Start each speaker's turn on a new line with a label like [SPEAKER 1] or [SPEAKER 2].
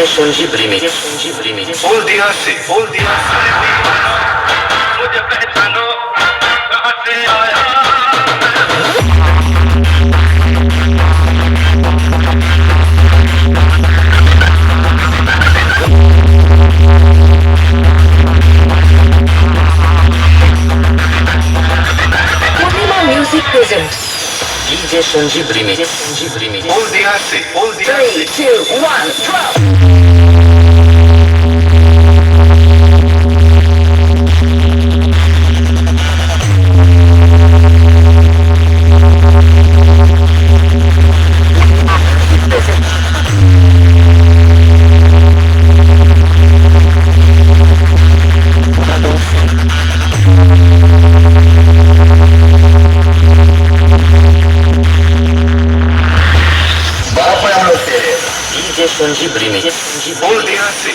[SPEAKER 1] Sanjeev remix
[SPEAKER 2] बोल दिया से मुझे पहचानो कहाँ से आया
[SPEAKER 3] Purnima Music presents
[SPEAKER 1] DJ Sanjeev remix
[SPEAKER 2] बोल दिया से
[SPEAKER 3] 3, 2, 1, drop!
[SPEAKER 1] डीजे संजीव रिमिक्स
[SPEAKER 2] बोल दिया से